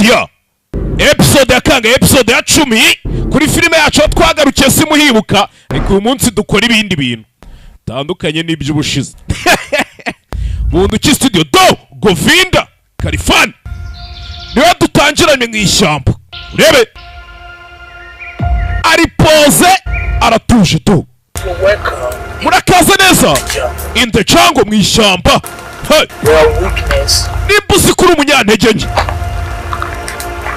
Asia episode ya kanga episode ya 10 kuri filime yacu twagarukiye simuhibuka ariko uyu munsi dukora ibindi bintu tandukanye n'iby'ubushize bundu ki studio do Govinda Kalifan niwe dutangiranye mu ishyamba urebe ari pose aratuje do murakaza neza in the jungle mu ishyamba nimbuzi kuri umunyantege nke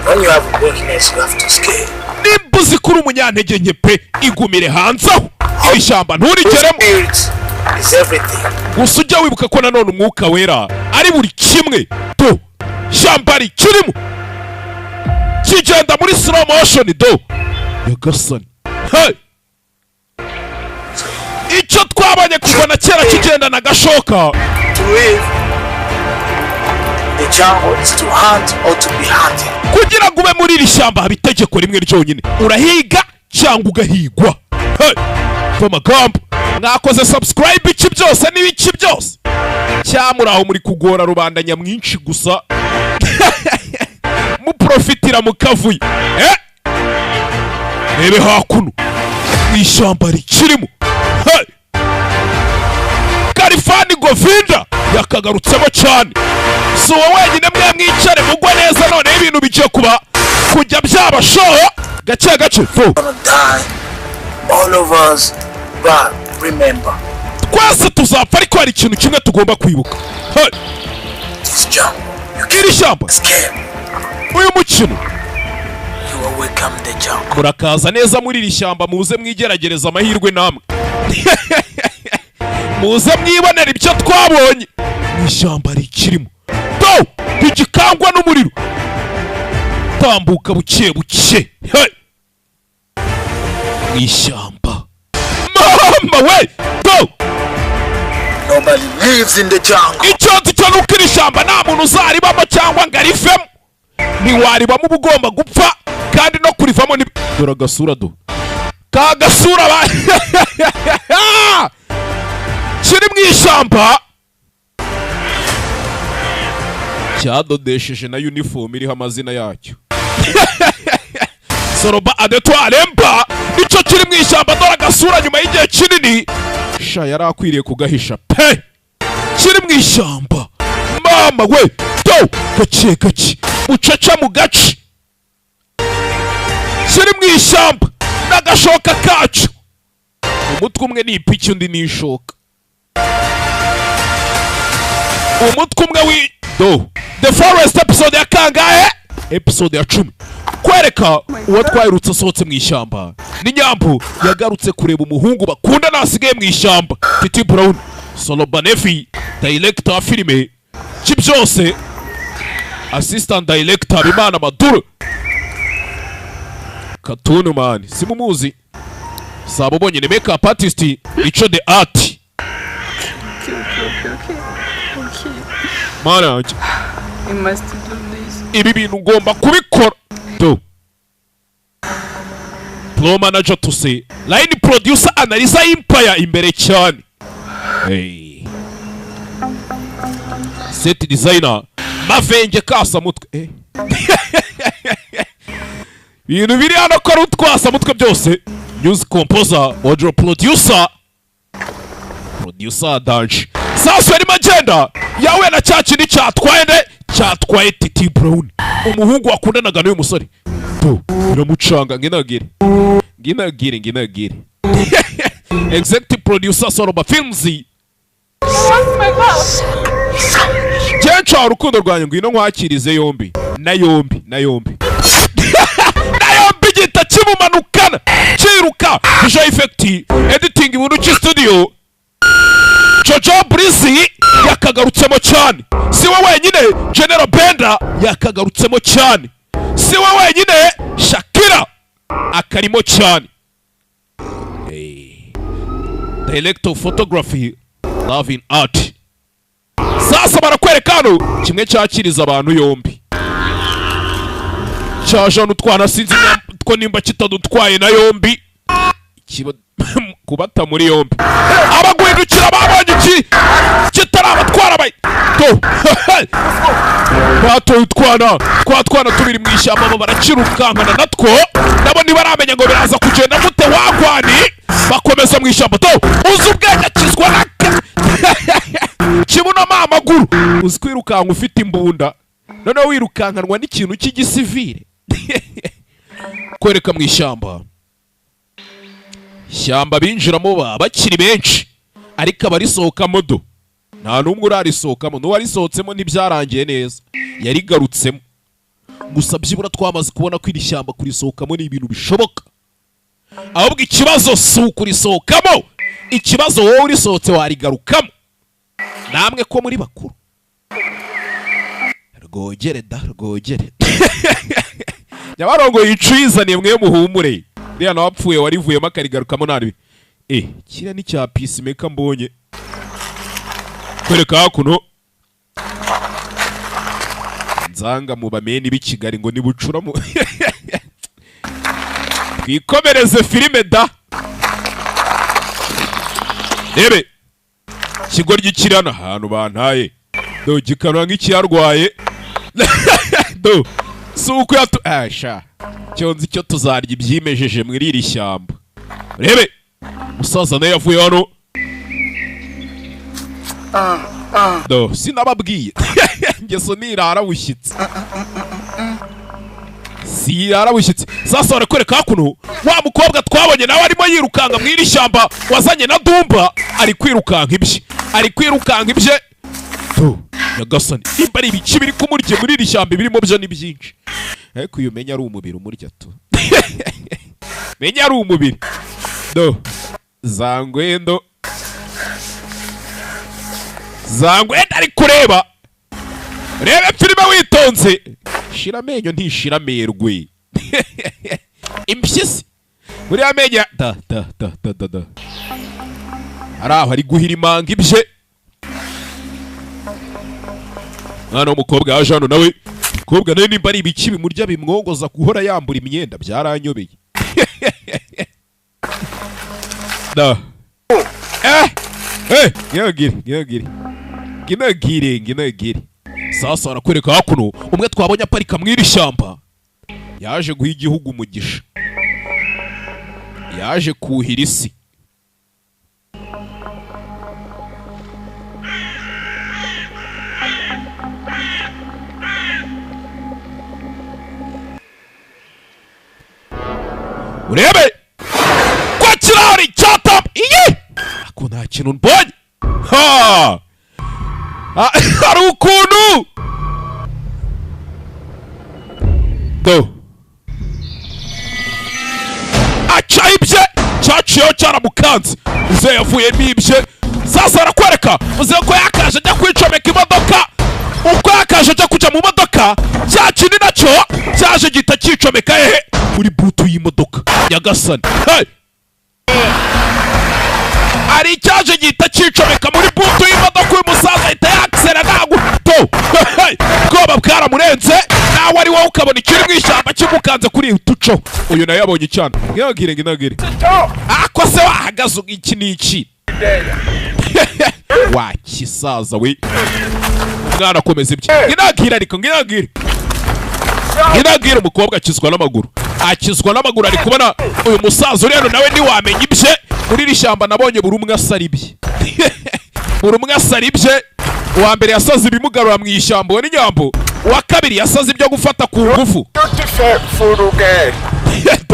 when you have weakness you have to scale nimbuzi kuri umunyantege nke pe igumire hanze aho ishyamba nturigeremo is everything gusa ujya wibuka ko nanone umwuka wera ari buri kimwe do shyamba rikirimo kigenda muri slow motion do yagasani hey icyo twabanye kubona kera kigenda na gashoka to live the jungle is to hunt or to be hunted kugira ngo ube muri iri shyamba haba itegeko rimwe ryonyine urahiga cyangwa ugahigwa hey amagambo mwakoze subscribe iki byose n'ibiki byose cyamuraho muri kugora rubanda nyamwinshi gusa muprofitira mukavuye rebe hakuno ishyamba rikirimo hey Kalifani Govinda yakagarutsemo cyane so wenyine mwe mwicare mugwa neza none ibintu bigiye kuba kujya byabashoho gace gace all of us but remember twese tuzapfa ariko hari ikintu kimwe tugomba kwibuka hey this jungle iri shyamba uyu mukino you will welcome the jungle murakaza neza muri iri shyamba muze mwigeragereza amahirwe namwe muze mwibonera ibyo twabonye mu ishyamba rikirimo do ntigikangwa n'umuriro tambuka buke buke hey mu ishyamba mama we do nobody lives in the jungle icyo cyo nuko iri shyamba nta muntu uzaribamo cyangwa ngo arivemo ntiwaribamo uba ugomba gupfa kandi no kurivamo ni dore agasura do kagasura ba kiri mu ishyamba cyadodesheje na uniform iriho amazina yacyo Soroba adetwalemba nicyo kiri mu ishyamba dore agasura nyuma y'igihe kinini sha yari akwiriye kugahisha pe kiri mu ishyamba mama we do gake gake ucaca mu gace kiri mu ishyamba n'agashoka kacu umutwe umwe ni ipiki undi ni ishoka umutwe umwe do The Forest episode ya kangahe episode ya 10 kwereka uwo twayirutse asohotse mu ishyamba ni Nyambu yagarutse kureba umuhungu bakunda nasigaye mu ishyamba Titi Brown Solo Banefi director wa filime cyose assistant director Bimana Maduro Cartoon man simumuzi sabo bonyine makeup artist ico the art Mana you must do this ibi bintu ngomba kubikora do pro manager to say line producer analyze empire imbere cyane hey set designer mavenge kasa mutwe ibintu biri hano ko rutwasa mutwe byose music composer audio producer Danje sasa ari magenda yawe na cyakindi cyatwaye Titi Brown umuhungu wakundanaga n'uyu musore do biramucanga nginagire executive producer Soroba Films Cyencha urukundo rwanyu ngwino nkwakirize yombi na yombi gita kimumanukana kiruka visual effect editing ibintu ki studio Jojo Breezy yakagarutsemo cyane siwe wenyine General Benda yakagarutsemo cyane siwe wenyine Shakira akarimo cyane director of photography Love in Art sasa barakwereka hano kimwe cyakiriza abantu yombi cyaje n'utwana sinzi two nimba kitadutwaye na yombi kubata muri yombi abagwindukira babonye iki kitarabatwara bayi to batoye utwana tubiri mu ishyamba abo baracirukankana natwo nabo ntibaramenya ngo biraza kugenda gute wagwani bakomeza mu ishyamba to uzi ubwenge akizwa naka kibuno amaguru uzi kwirukanka ufite imbunda noneho wirukankanwa n'ikintu cy'igisivire kwereka mu ishyamba binjiramo bakiri benshi ariko abarisohokamo do nta n'umwe urarisohokamo n'uwarisohotsemo ntibyarangiye neza yarigarutsemo gusa byibura twamaze kubona ko iri shyamba kurisohokamo ni ibintu bishoboka ahubwo ikibazo si ukurisohokamo ikibazo wowe urisohotse warigarukamo namwe ko muri bakuru rwogere nyabarongo yicizaniye mwe muhumure riya nawapfuye warivuyemo akarigarukamo nabi kiriya ni cya peacemaker mbonye kwereka hakuno nzanga mu bameni b'i Kigali ngo nibucuramo twikomereze filime da rebe kigoryi kirana ahantu bantaye do gikanwa nk'ikiyarwaye do suko asha cyonzi cyo tuzarya ibyimejeje muri iri shyamba rebe musaza naye yavuye hano do sinababwiye ngeso nirara bushyitse sasa barakwereka hakuno wa mukobwa twabonye nawe arimo yirukanga mu iri shyamba wazanye na Dumba ari kwirukanka ibye to nyagasani imba ari ibiki biri kumurya muri iri shyamba birimo byo ni byinshi ariko uyu menya ari umubiri umurya to menya ari umubiri do zangwendo ari kureba rebe filime witonze shira amenyo ntishira amerwe impyisi muri amenya da araho ari guhira imanga ibye mwana w'umukobwa yaje hano nawe umukobwa nawe nimba ari ibiki bimurya bimwongoza guhora yambura imyenda byaranyobeye da ginagire sasa arakwereka hakuno umwe twabonye aparika mu iri shyamba yaje guha igihugu umugisha yaje kuhira isi urebe kwa kirahuri cyatap iyi ako nta kintu mbonye hari ukuntu do acaye ibye cyaciyeho cyaramukanze uze yavuyemo ibye sasa arakwereka uze ko yakaje ajya kwicomeka imodoka uko yakaje ajya kujya mu modoka cya kintu nacyo cyaje gihita cyicomeka hehe muri butu y'imodoka nyagasani ari cyaje gihita cyicomeka muri butu y'imodoka uyu musaza ahita yaksera ntabwo to bwoba bwaramurenze nawe ari wowe ukabona ikiri mu ishyamba kimukanze kuri utuco uyu nawe yabonye cyane ginagire ako se wahagaze iki n'iki wakisaza we umwana akomeza ibye ginagire umukobwa akizwa n'amaguru ari kubona uyu musaza uri hano nawe ntiwamenya ibye muri iri shyamba nabonye buri umwe asara ibye uwa mbere yasaze ibimugarura mu ishyamba we n'inyambo uwa kabiri yasaze ibyo gufata ku ngufu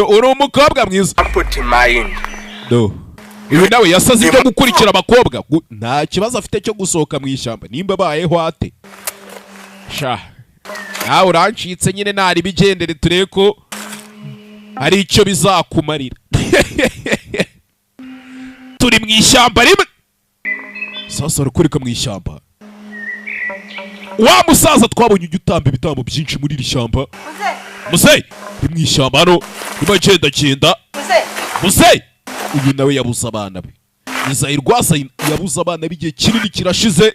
uri umukobwa mwiza uyu nawe yasaze ibyo gukurikira abakobwa nta kibazo afite cyo gusohoka mu ishyamba nimba abayeho ate sha nawe urancitse nyine ntari bigendere turebe ko hari icyo bizakumarira turi mu ishyamba rimwe sasa arakurika mu ishyamba wa musaza twabonye ujya utamba ibitambo byinshi muri iri shyamba muzeyi uri mu ishyamba hano urimo agendagenda muzeyi uyu nawe yabuze abana be Izahirwasa yabuze abana be igihe kinini kirashize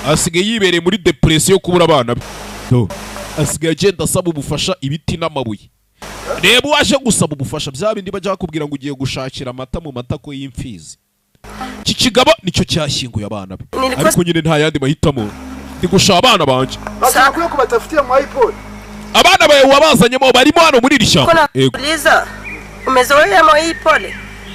asigaye yibereye muri depression yo kubura abana be asigaye agenda asaba ubufasha ibiti n'amabuye reba waje gusaba ubufasha bya bindi bajya bakubwira ngo ugiye gushakira amata mu matako y'imfizi iki kigabo nicyo cyashyinguye abana be ariko nyine nta yandi mahitamo ndi gushaka abana banje. Asakwiye kubatafutia mu iPod. Abana bawe wabazanyemo barimo hano muri iri shyamba. Yego. Liza, umezoea mu iPod?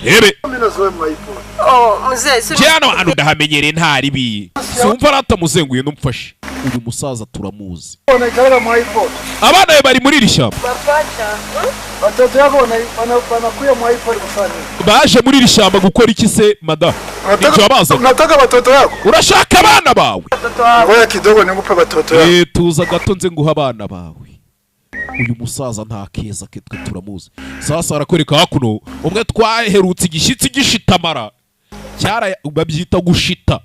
Ebe. Mimi nazoea mu iPod. Oh, mzee, si Cyano hano ndahamenyereye ntari bi. Sumva ratamuzenguye numfashe. Uyu musaza turamuzi. Wanaikala mu iPod. Abana bawe bari muri iri shyamba. Bapacha. Watoto yako wanakuya mu iPod kufanya. Baje muri iri shyamba gukora iki se madam? Nicyo abazanye. Nataka watoto yako. Urashaka abana bawe? Ngoya kidogo nikupe watoto yako. Tuza gato nze nguha abana bawe. Uyu musaza nta keza ke twe turamuzi. Sasa arakwereka hakuno umwe twaherutse igishyitsi gishitamara. Cyara babyita gushita.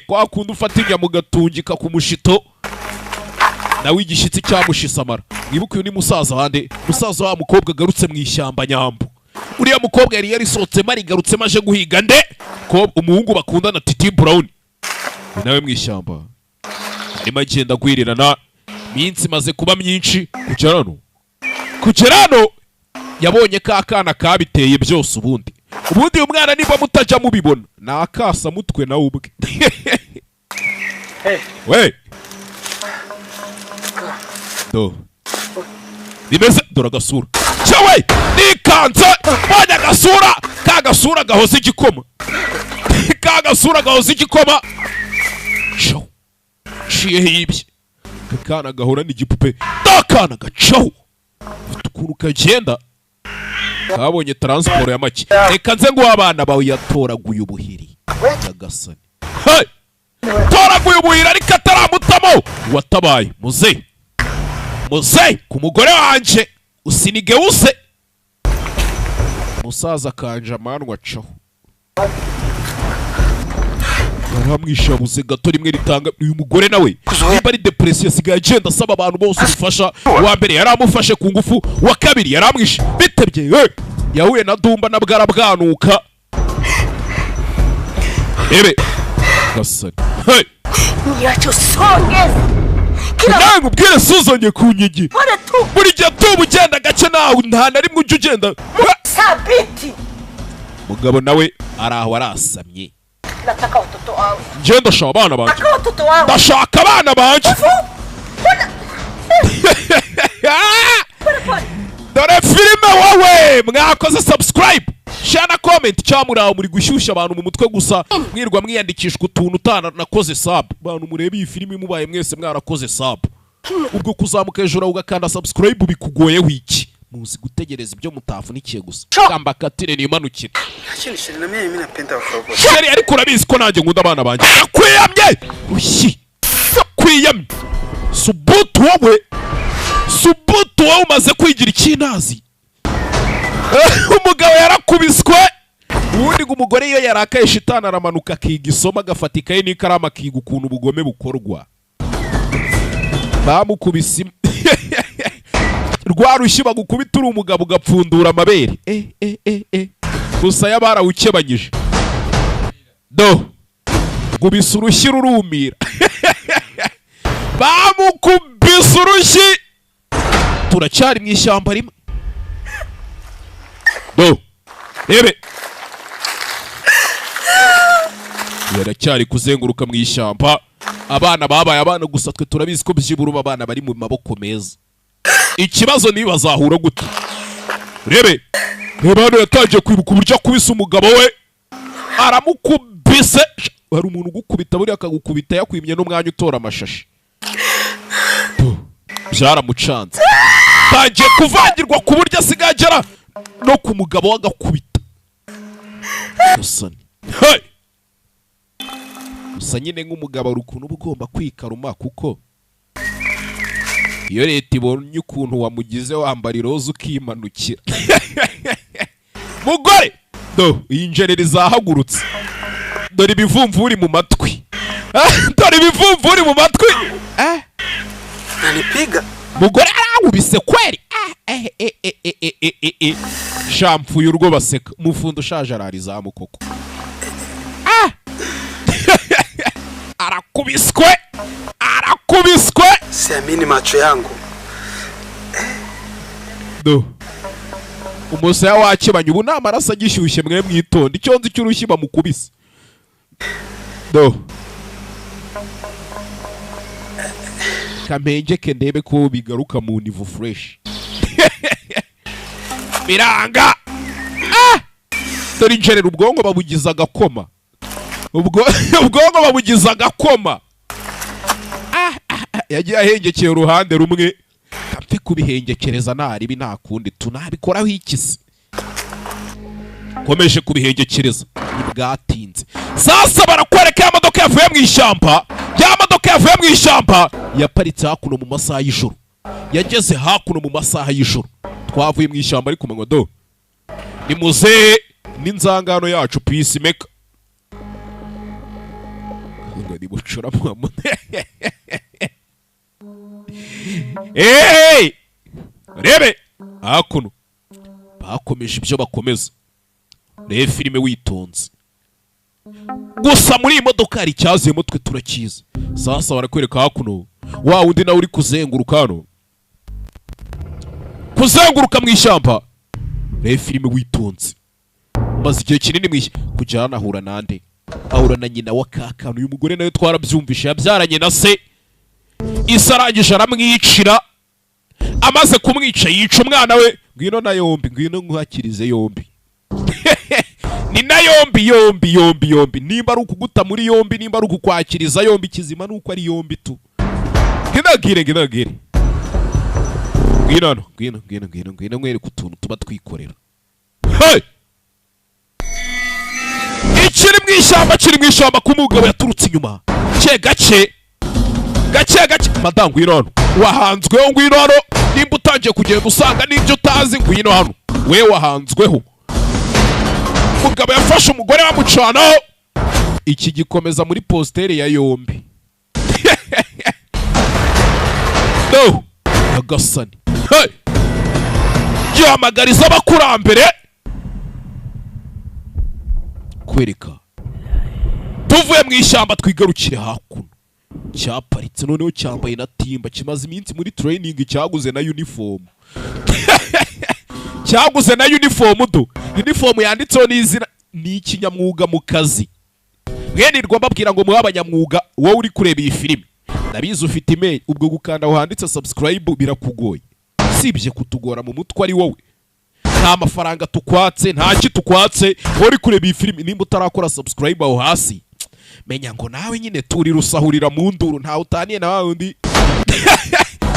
Kwa kundi ufata inyama ugatungika ku mushito. Nawe igishyitsi cyamushisamara. Mwibuke uyu ni musaza hande. Musaza wa mukobwa agarutse mu ishyamba nyambo. Uriya mukobwa yari yarisohotsemo arigarutsemo aje guhiga nde ko umuhungu bakundana Titi Brown. Nawe mu ishyamba. Arimo agenda guhirirana. Minsi maze kuba myinshi kugera hano yabonye ka kana kabiteye byose ubundi uyu mwana niba mutajya mubibona nakasa mutwe nawe ubwe. We bimeze dore agasura cyawe nikanze mbonye agasura kagasura gahoze igikoma kagasura gahoze igikoma ciye hibye kana gahora n'igipupe dakana gacaho ukuntu kagenda kabonye transport ya make reka nze ngo abana bawe yatoraguye ubuhiri yagasani toraguye ubuhiri ariko ataramutamo watabaye muze ku mugore wanje usinige use musaza kanje amanwa acaho baramwishabuze gato rimwe ritanga uyu mugore nawe niba ari depression asigaye agenda asaba abantu bose ubufasha. Wa mbere yaramufashe ku ngufu, wa kabiri yaramwishe bitebye yahuye na Dumba na bwarabwanuka. Ebe gasani niyacho songeza nangu bwire suzonye ku nyigi buri gihe tuba ugenda gace nawe nta na rimwe ujya ugenda sabiti. Mugabo nawe araho arasamye. Nataka watoto wangu. Njye ndashaka abana banje. Nataka watoto wangu. Ndashaka abana banje. Dore filime wowe mwakoze subscribe share na comment cyamuraho muri gushyushya abantu mu mutwe gusa mwirwa mwiyandikishwa utuntu nakoze sub abantu murebe iyi filime mubaye mwese mwarakoze sub ubwo kuzamuka hejuru ugakanda subscribe bikugoye wiki muzi gutegereza ibyo mutavunikiye gusa kamba katire nimanukire Shiri na mimi napenda wakobwa. Shiri ariko urabizi ko nanjye nkunda abana banje kwiyamye ushi kwiyamye subutu wowe umaze kwigira ikintazi. Umugabo yarakubiswe ubundi ngo umugore iyo yarakaye shitani aramanuka akiga isomo agafata ikaye n'ikaramu akiga ukuntu ubugome bukorwa. Bamukubise rwarushyi bagukubita uri umugabo ugapfundura amabere gusa yabarawukebanyije gubisa urushyi rurumira. Bamukubise urushyi turacyari mu ishyamba rimwe ebe yaracyari kuzenguruka mu ishyamba. Abana babaye abana gusa twe turabizi ko byibura abana bari mu maboko meza. Ikibazo ni bazahura gute? Rebe hano yatangiye kwibuka uburyo akubise umugabo we aramukubise. Hari umuntu ugukubita buri akagukubita yakwimye n'umwanya utora amashashi. Byaramucanze tangiye kuvangirwa ku buryo asigagera no ku mugabo wagakubita gusa nyine nk'umugabo ari ukuntu uba ugomba kwikaruma kuko iyo leta ibonye ukuntu wamugize wambara iroza ukimanukira. Mugore iyi njereri izahagurutse dore ibivumvuri mu matwi Nanipiga mugore arawubise kweri shampfuye urwo baseka mufundo ushaje ararizamu koko. Arakubiswe siamini macho yangu. umusaya wakebanye ubu n'amaraso agishyushye mwe mwitonde icyo nzi cy'urushyi bamukubise kampengeke ndebe ko bigaruka mu nivo fresh. Biranga. Dore injerera ubwongo babugiza agakoma. Ubwongo babugiza agakoma. Yagiye ahengekeye uruhande rumwe. Kampe kubihengekereza naribi nta kundi tunabikoraho ikisi. Komeje kubihengekereza ibwatinze. Sasa barakwereka ya modoka yavuye mu ishyamba. Ya modoka yavuye mu ishyamba yaparitse hakuno mu masaha y'ijoro. Yageze hakuno mu masaha y'ijoro. Twavuye mu ishyamba ariko manywa do. Ni muze n'inzangano yacu peacemaker. Ngadi bucura mu Rebe hakuno bakomeje ibyo bakomeza. Rebe filime witonze. Gusa muri imodoka hari cyazemo twe turakiza. Sasa barakwereka hakuno wa undi nawe uri kuzenguruka hano. Kuzenguruka mu ishyamba. Rebe filime witonze. Maze igihe kinini kujyana ahura nande. Ahura na nyina wa Kakano. Uyu mugore nawe twarabyumvishe yabyaranye na se. Isarangije aramwicira. Amaze kumwica yica umwana we. Ngwino na yombi, ngwino nkuhakirize yombi. Ni na yombi. Nimba ari ukuguta muri yombi, nimba ari ukukwakiriza yombi, kizima nuko ari yombi tu. Ngwino. Ngwino mwereke utuntu tuba twikorera. Hey! Kiri mu ishyamba kumugabo yaturutse inyuma. Gake. Madam ngwino. Wahanzweho ngwino hano. Nimba utangiye kugenda usanga n'ibyo utazi ngwino hano. We wahanzweho. Umugabo yafashe umugore bamucanaho. Iki gikomeza muri postere ya yombi. No. Yagasani. Hey! Gihamagariza abakurambere. Kwereka. Tuvuye mu ishyamba twigarukire hakuno. Cyaparitse noneho cyambaye na timba kimaze iminsi muri training cyaguze na uniform. Cyaguze na uniform do. Uniform yanditseho n'izina n'ikinyamwuga mu kazi. Mwenirwa mbabwira ngo muba abanyamwuga wowe uri kureba iyi filime. Nabizi ufite email ubwo gukanda aho handitse subscribe birakugoye. Sibye kutugora mu mutwe ari wowe. Nta mafaranga tukwatse, nta tukwatse, uri kureba iyi filime nimba utarakora subscribe aho hasi. Menya ngo nawe nyine turi rusahurira mu nduru nta utaniye na wundi.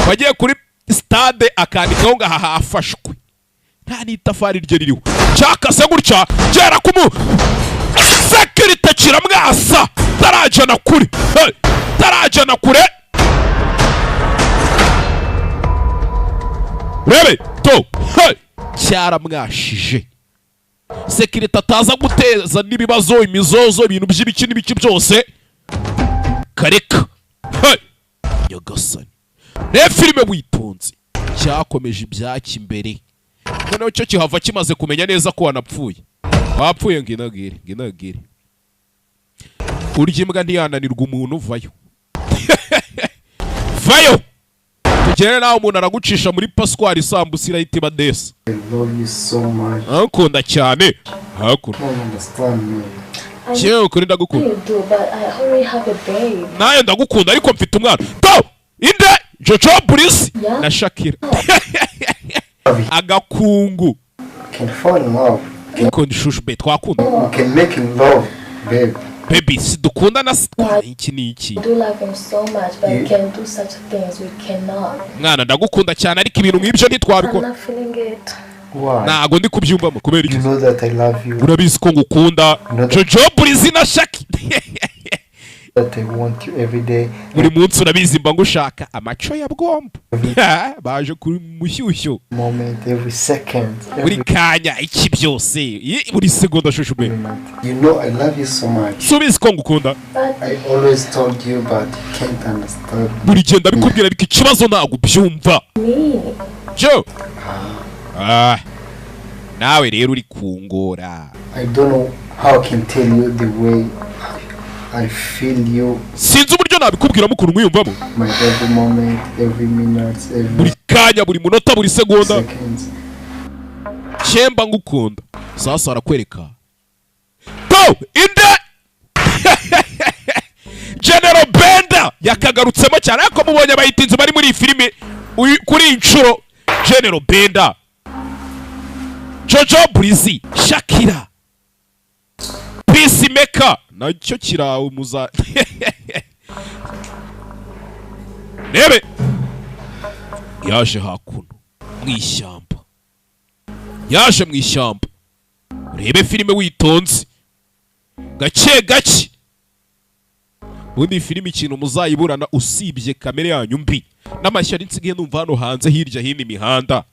Wagiye kuri stade akandikaho ngo aha hafashwe. Nta n'itafari rye ririho. Cyakase gutya gera kumu. Security kiramwasa. Tarajana kuri. Hey! Tarajana kure. Rebe to. Hey! Cyaramwashije. Security ataza guteza n'ibibazo imizozo ibintu by'ibiki n'ibiki byose. Kareka. Hey! Yagasani. Rebe filime witonze. Cyakomeje ibyaki imbere. Noneho cyo kihava kimaze kumenya neza ko wanapfuye. Wapfuye nginagire. Urya imbwa ntiyananirwa umuntu vayo. Vayo. Tugere nawe umuntu aragucisha muri Pasquale Sambusi irahita badesa. I love you so much. Akunda cyane. Hakuno. I understand me. Cyo kuri ndagukunda. You do, but I already have a babe. Naye ndagukunda ariko mfite umwana. To! Inde Jojo Police na Shakira. Agakungu. Can fall in love. Kondishushu be twakunda. We can make in love, babe. Baby, si dukunda na iki niki. I do love him so much, but we can do such things. We cannot. Mwana ndagukunda cyane ariko ibintu nk'ibyo ntitwabikora. I'm not feeling it. Why? Nago ndi kubyumvamo kubera iki. You know that I love you. Urabizi ko ngukunda. Jojo Police na Shakira. That I want you every day. Buri munsi urabizi mba ngushaka amaco ya bwombo. Baje kuri mushyushyo. Moment, every second. Buri kanya iki byose. Buri segonda shushu be. You know I love you so much. Subizi ko ngukunda. I always told you, but you can't understand. Buri genda bikubwira ariko ikibazo ntago byumva. Jo. Nawe rero uri kungora. I don't know how I can tell you the way I feel you. Sinzi uburyo nabikubwiramo ukuntu mwiyumvamo. My every moment, every minute, every buri kanya buri munota buri segonda. seconds. Chemba ngukunda. Sasa arakwereka. Go inde. General Ben Benda yakagarutsemo cyane ariko mubonye abayitinzi bari muri iyi filime kuri iyi nshuro General Benda, Jojo Brizi, Shakira, Peacemaker nacyo kirawo muza Nebe yaje hakuno mwishyamba, yaje mwishyamba. Urebe filime witonze gake gake, ubundi filime ikintu muzayiburana usibye kamere yanyu mbi n'amashyari nsigaye numva hano hanze hirya hino imihanda.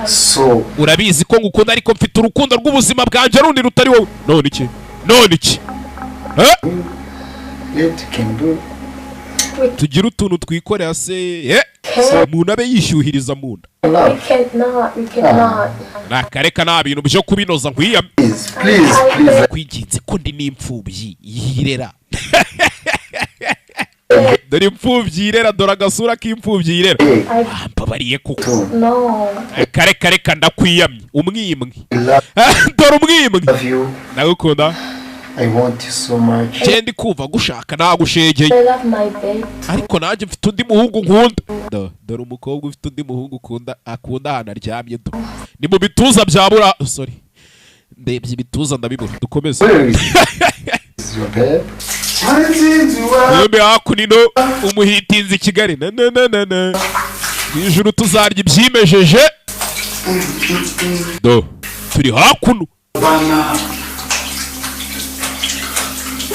So Urabizi ko ngukunda ariko mfite urukundo rw'ubuzima bwanjye rundi rutari wowe. None iki it can do. tugira utuntu twikorera se umuntu abe yishyuhiriza mu nda. We cannot. Nakareka nta bintu byo kubinoza nkwiyame. Please. Kwiginze ko ndi n'imfubyi yirera. Dore imfubyi yirera, dore agasura k'imfubyi yirera. Mbabariye kuko No. Kareka ndakwiyamye umwimwe. Dore umwimwe. Love you. Nagukunda. I want you so much. Ndi kumva gushaka nagushegeye. I love my babe. Ariko nanjye mfite undi muhungu nkunda. Dore umukobwa ufite undi muhungu akunda ahantu aryamye. Ni mu bituza bya bura. Sorry. Ndebye ibituza ndabibura. Dukomeze. Where is your babe? Yembe hakunino umuhitinzi Kigali. Na. Ijuru tuzarya ibyimejeje. Turi hakuno.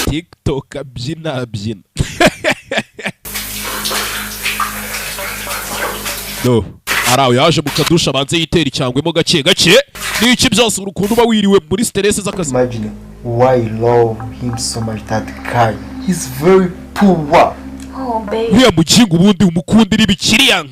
TikTok abyina. Araho yaje mu kadusha banze yitera icyangwemo gake n'iki byose urukundo uba wiriwe muri stress z'akazi. Imagine why I love him so much. That guy, he's very poor. Oh, babe. Uriya mukingo ubundi umukundira ibikiriya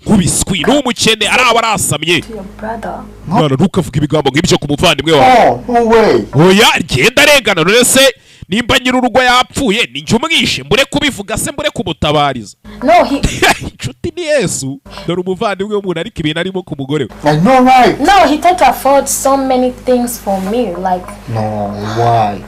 nk'ubiswi n'umukene araba arasamye. To your brother. Mwana ntukavuga ibigambo nk'ibyo ku muvandimwe wawe. Oh, no way. Oya genda arengana, none se nimba nyir'urugo yapfuye ninjye umwishe mbure kubivuga se mbure kumutabariza. No, he. Inshuti ni Yesu. Dore umuvandimwe w'umuntu ariko ibintu arimo ku mugore we. I know, right? No, he can't afford so many things for me. Like. No, why?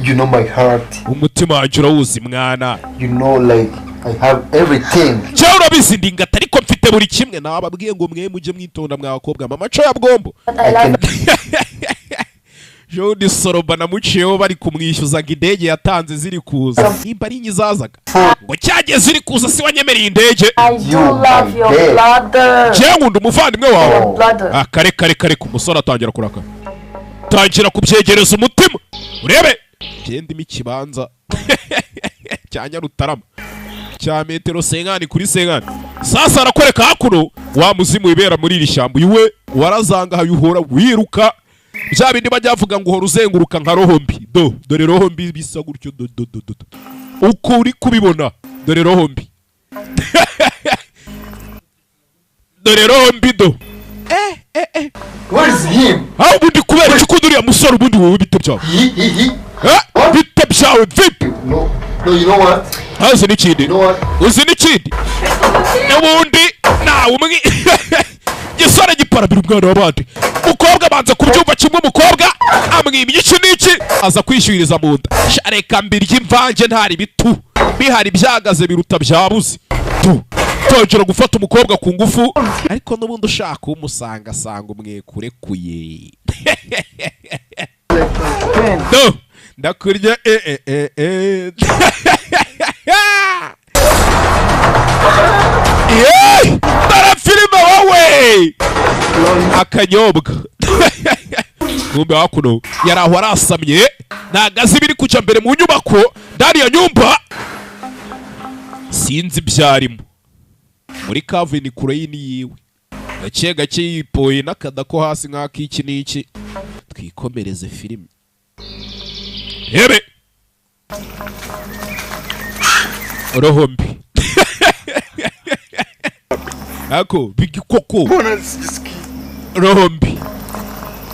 You know my heart. Umutima wanjye urawuzi mwana. You know, like I have everything. Cyawe urabizi ndingata ariko mfite buri kimwe. Nababwiye ngo mwe mujye mwitonda mwabakobwa mamaco ya bwombo. I love. Jodi Soroba namuciyeho bari kumwishyuza ngo indege yatanze ziri kuza. Nimba ari inyizazaga. Ngo cyageze ziri kuza si wanyemereye indege. I do love your brother. Je nkunda umuvandimwe wawe. Brother. Kare umusore atangira kuraka. Tangira kubyegereza umutima. Urebe. Gendimo ikibanza. Cyanya Rutarama. Cya metero 50 kuri 50. Sasa arakwereka hakuno wa muzimu ibera muri iri shyamba. Yuwe warazanga hayuhora wiruka. Bya bindi bajyavuga ngo uhora uzenguruka nka roho mbi. Dore roho mbi bisa gutyo. Uko uri kubibona. Dore roho mbi. Dore roho mbi Where is him? Aho ubundi kubera iki kunduriya musore ubundi wowe bite byawe? Bite byawe vipi? No, you know what? Hazi n'ikindi. You know what? Uzi n'ikindi. N'ubundi nawe umwe gisore giparabira umwana w'abandi. Umukobwa banza kubyumva kimwe, umukobwa amwimye iki n'iki aza kwishyuririza mu nda. Reka mbirya imvange ntari bitu bihari byagaze biruta byabuze. Tongera gufata umukobwa ku ngufu ariko n'ubundi ushaka umusanga sanga umwekurekuye. Ndakurya Dara filime wowe akanyobwa. Ngumbe hakuno yaraho arasamye nagazi biri kuca mbere mu nyubako ndani ya nyumba sinzi byarimo muri Calvin Klein yiwe gake yipoye n'akada ko hasi nk'akiki n'iki. Twikomereze filime. Hebe roho mbi. Ako bigi koko roho mbi.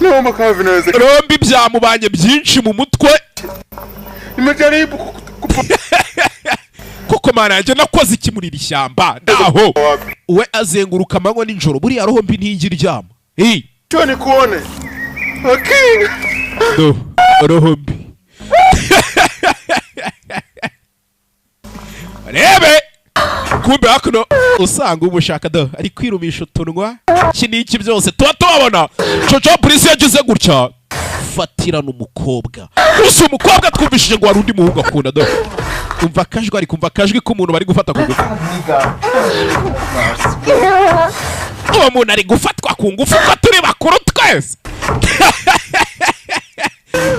Roho mbi byamubanye byinshi mu mutwe. Koko mana yanjye nakoze iki muri iri shyamba ndaho we azenguruka amanywa n'ijoro buriya roho mbi ntigira iryama. Tony kuone. Okay. Roho mbi. rebe kumbe hakuno usanga umushaka do ari kwirumisha utunwa iki n'iki byose tuba tubabona coco polisi yagize gutya fatirana umukobwa gusa umukobwa twumvishije ngo hari undi muhungu akunda do umva akajwi ari kumva akajwi k'umuntu bari gufata ku ngufu uwo muntu ari gufatwa ku ngufu ko turi bakuru twese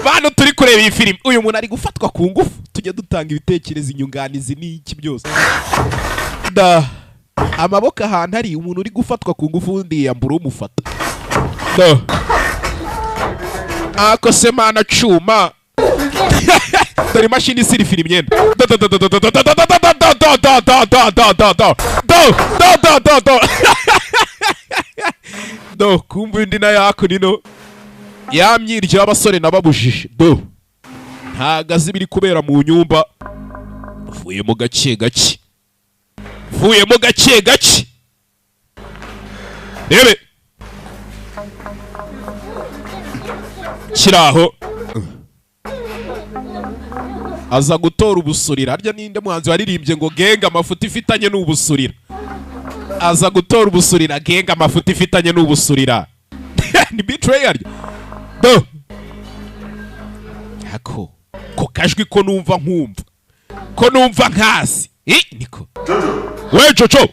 bantu turi kureba iyi filime uyu muntu ari gufatwa ku ngufu tujya dutanga ibitekerezo inyunganizi n'iki byose da amaboko ahantu hari umuntu uri gufatwa ku ngufu undi yambura umufata da ako semana cuma dore imashini isiri filime imyenda do kumva indi na yako nino yamyirya y'abasore nababujije do ntagazi biri kubera mu nyumba vuyemo gake gake rebe kiraho aza gutora ubusurira harya ninde muhanzi waririmbye ngo genga amafuta ifitanye n'ubusurira aza gutora ubusurira genga amafuta ifitanye n'ubusurira ni betray arya do hako ko kajwi ko numva nkumva ko numva nkasi niko we Jojo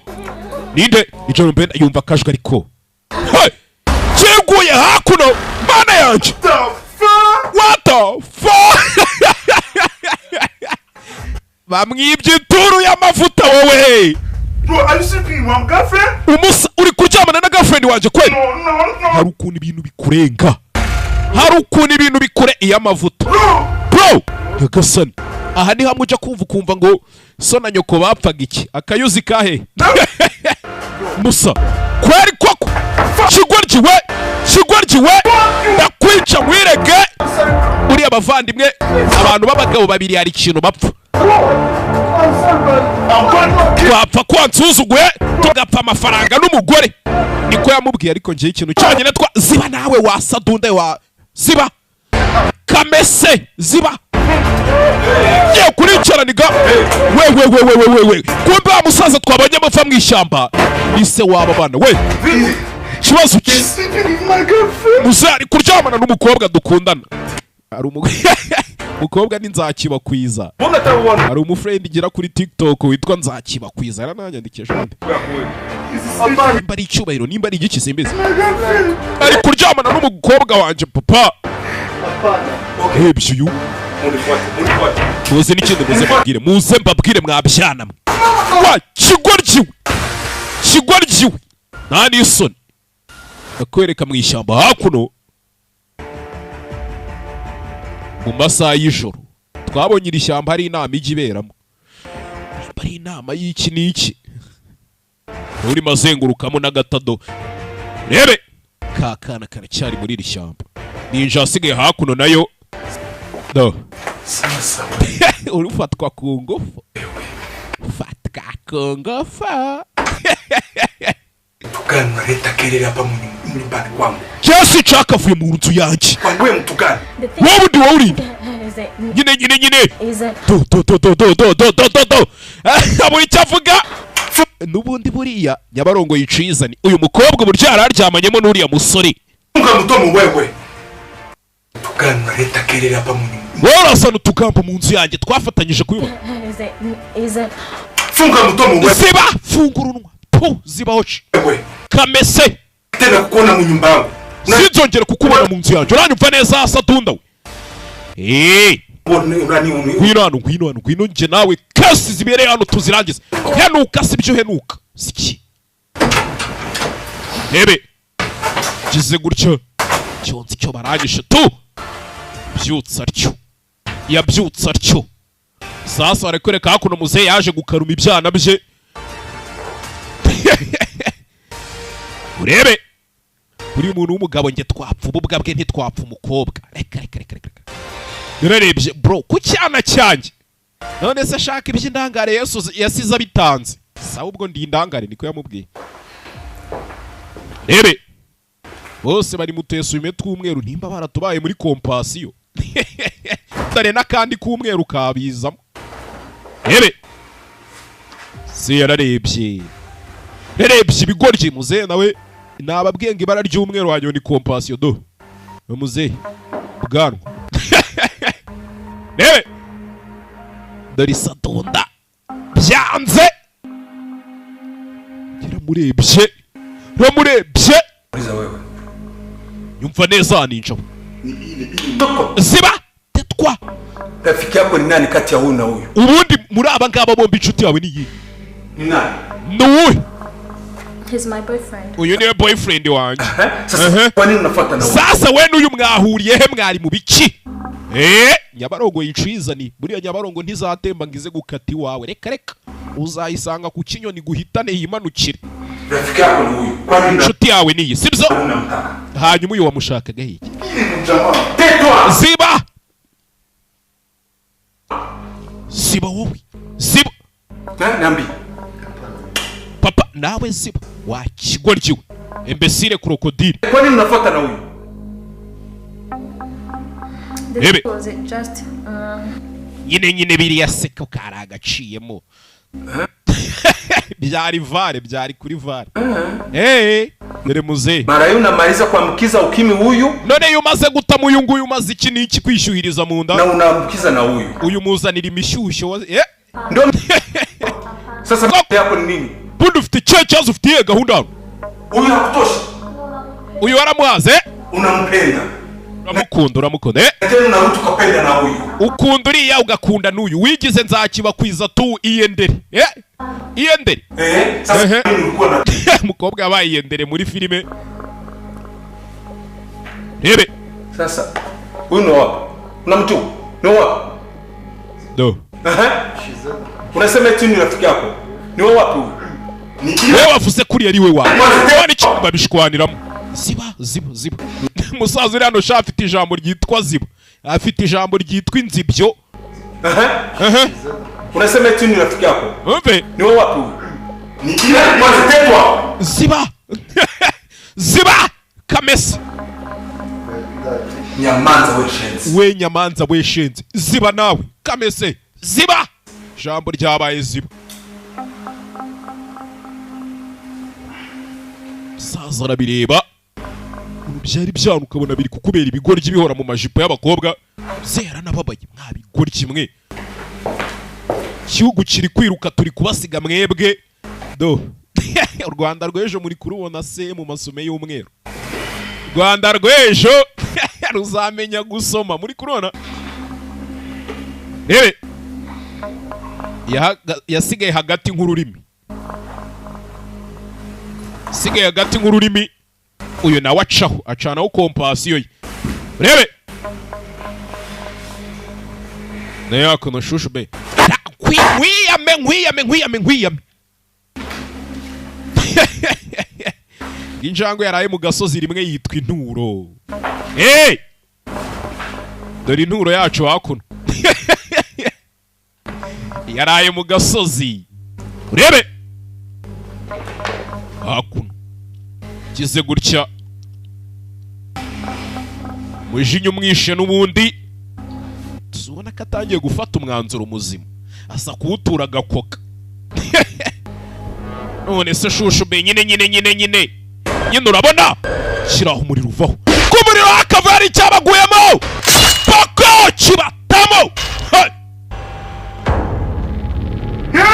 ninde ijoro mbenda yumva kajwi ariko cyeguye hakuno mana yanje what the fuck bamwibye ituru y'amavuta wowe Bro, are you sleeping with my girlfriend? umusa uri kuryamana na girlfriend wanje kweli No. hari ukuntu ibintu bikurenga hari ukuntu ibintu bikure iy'amavuta bro yagasani aha ni hamwe ujya kumva ngo so na nyoko bapfaga iki akayuzi kahe musa kweri koko kigoryiwe ndakwica mwirege uriya bavandimwe abantu b'abagabo babiri hari ikintu bapfa twapfa kwansuzuguye tugapfa amafaranga n'umugore niko yamubwiye ariko ngiye ikintu cyonyine ziba nawe wasadunde wa ziba kamese ziba ye kuricara niga we kumbe wa musaza twabonye amapfa mu ishyamba ise waba bana we kibazo ki muze ari kuryamana n'umukobwa dukundana hari umukobwa ni nzakibakwiza hari umufriend igira kuri TikTok witwa nzakibakwiza yarananyandikije nde nimba ari icyubahiro nimba ari igiki simbizi ari kuryamana n'umukobwa wanje papa hebye uyu muze n'ikindi muze mbabwire mwabyana mwe wa kigoryiwe nta n'isoni akwereka mu ishyamba hakuno mu masaha y'ijoro twabonye iri shyamba hari inama ijya iberamo hari inama y'iki n'iki urimo azengurukamo n'agatado rebe ka kana karacyari muri iri shyamba ninja asigaye hakuno nayo do urufatwa ku ngufu fatwa ku ngufu Tukana leta kelele hapa nyumbani kwangu. Kiasi chaka vuye mu nzu yanjye. Wewe mtukana. Wowe ndi wowe uri. Nyine. Do. Abo icyavuga. Nubundi buriya Nyabarongo yicizani. Uyu mukobwa burya yararyamanyemo n'uriya musore. Unga mutomo wewe. Tukana leta kelele hapa wowe urasana utugambo mu nzu yanjye twafatanyije kuyubaka. Funga mutomo wewe. Ziba fungurunwa. Zibaho kamese tena kukuona mu nyumba yangu sinzongera kukubona mu nzu yanjye uranyumva neza hasa tunda we ngwino nje nawe kasi zibereye hano tuzirangiza henuka sibyo henuka siki rebe gize gutyo cyonzi cyo baranyishe tu yabyutsa atyo sasa arekwereka hakuno muzehe yaje gukaruma ibyana bye urebe uri umuntu w'umugabo nge twapfa ububwa bwe ntitwapfa umukobwa reka yararebye bro ku cyana cyanjye none se ashaka iby'indangare Yesu yasize abitanze sawa ubwo ndi indangare niko yamubwiye rebe bose bari muteso ume tw'umweru nimba baratubaye muri kompasiyo dore n'akandi k'umweru kabizamo rebe se yararebye ibigoryi muzehe nawe nababwiye ngo ibara ry'umweru wanyu ni compassion do muzehe bwanwa rebe dore isadunda byanze ramurebye yumva neza ninja ziba tetwa rafiki yako ni nani kati ya huyu na huyu ubundi muri aba ngaba bombi inshuti yawe ni iyi ni nani nuwe He's my boyfriend. uyu niwe boyfriend wanjye sasa kwa nini unafuata na huyu sasa we n'uyu mwahuriye he mwari mu biki Nyabarongo yicizani buriya Nyabarongo ntizatemba ngize gukata iwawe reka uzayisanga ku kinyoni guhitane yimanukire rafiki yako ni huyu kwa nini inshuti yawe niyi sibyo unamtaka hanyuma uyu wamushakaga hiki tetwa ziba wowe ziba nambi papa nawe ziba wakigoryiwe imbesire krokodile kwa nini unafuata na huyu This was it just nyine biriya seka karagaciyemo byari kuri vare dore muzehe mara unamaliza kuambukiza ukimwi huyu none yumaze gutama uyu nguyu umaze iki niki kwishyuhiriza mu nda na unaambukiza na huyu uyu muzanira imishyushyo ndio sasa yako ni nini bundi ufite cyazo ufite gahunda hano huyu hakutosha uyu waramuhaze unampenda uramukunda tena unarutu kapenda na huyu ukunda uriya ugakunda n'uyu wigize nzakibakwiza tu iyendere sasa ulikuwa na umukobwa yabaye iyendere muri filime rebe sasa huyu no wapi unamtu no wapi do unasema eti ni rafiki yako ni wapi huyu wewe wavuze kuri ari we wawe wani cyo babishwaniramo ziba musaza uri hano sha afite ijambo ryitwa ziba afite ijambo ryitwa inzibyo unasema eti ni rafiki yako umve ni wapi huyu ni kila mwanzo tetwa ziba kamesi nyamanza we shenzi ziba nawe kamese ziba ijambo ryabaye ziba saza arabireba byari byanu ukabona biri kukubera ibigoryi bihora mu majipo y'abakobwa zera nababaye mwabigoryi mwe igihugu kiri kwiruka turi kubasiga mwebwe do u Rwanda rw'ejo muri kurubona se mu masume y'umweru Rwanda rw'ejo ruzamenya gusoma muri kurona rebe yasigaye hagati nk'ururimi uyu nawe acanaho kompasiyo ye rebe nayo yakono shushu be nkwiyame injangwe yaraye mu gasozi rimwe yitwa inturo dore inturo yacu hakuno yaraye mu gasozi urebe hakuno kize gutya mujinya umwishe n'ubundi tubona ko atangiye gufata umwanzuro muzima asa kuwutura agakoka none se shushu be nyine urabona shyiraho umuriro uvaho ko umuriro hakavara icyabaguyemo poko kibatamo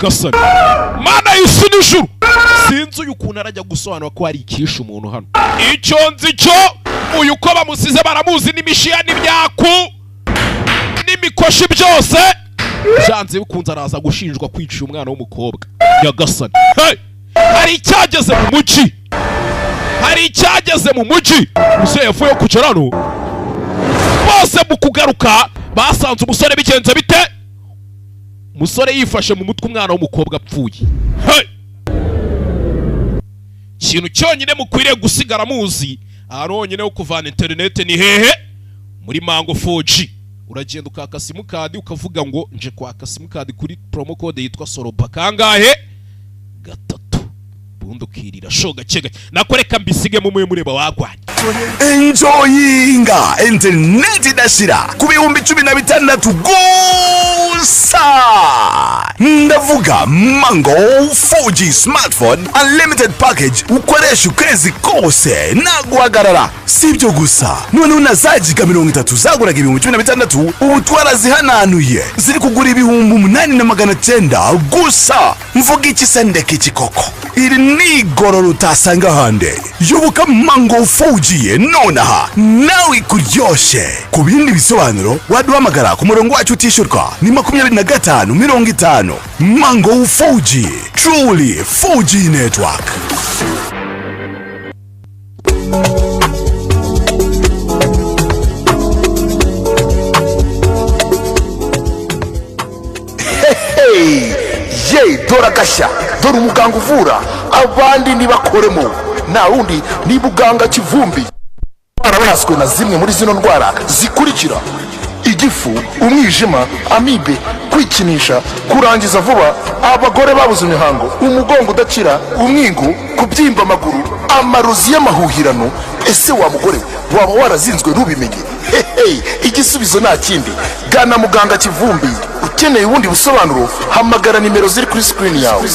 gasani mana y'isi n'ijuru sinzi uyu ukuntu arajya gusobanura ko hari ikishe umuntu hano icyo nzi cyo uyu ko bamusize baramuzi n'imishiya n'imyaku n'imikoshi byose byanze bikunze araza gushinjwa kwica umwana w'umukobwa nyagasani hari icyageze mu mujyi umusore yavuye ku kiraro bose mu kugaruka basanze umusore bigenze bite umusore yifashe mu mutwe umwana w'umukobwa apfuye ikintu cyonyine mukwiriye gusigara muzi ahantu honyine ho kuvana interinete ni hehe muri Mango 4G uragenda ukaka simukadi ukavuga ngo nje kwaka simukadi kuri promo code yitwa Soroba kangahe 3 bundi ukirira shoga cege nakoreka mbisige mu mureba wagwanye enjoyinga internet idashira ku bihumbi 16 gold gusa. Ndavuga Mango 4G smartphone unlimited package ukoresha ukwezi kose naguhagarara. Si ibyo gusa, none unazagiga 30 zaguraga 16,000 ubu twarazihananuye ziri kugura 8,900 gusa. Mvuga iki se ndeke iki koko? Iri ni igororo utasanga hande. Yoboka Mango 4G nonaha nawe kuryoshe. Ku bindi bisobanuro waduhamagara ku murongo wacu utishyurwa ni 2550. Mango 4G, truly 4G network. Ye dora gasha, dora umuganga uvura abandi nibakoremo. Na wundi ni buganga Kivumbi. Barabaswe na zimwe muri zino ndwara zikurikira: igifu, umwijima, amibe, kwikinisha, kurangiza vuba, abagore babuze imihango, umugongo udakira, umwingo, kubyimba amaguru, amarozi y'amahuhirano. Ese wa mugore waba warazinzwe rubimenye? Igisubizo nta kindi, gana muganga Kivumbi. Ukeneye ubundi busobanuro hamagara nimero ziri kuri screen yawe.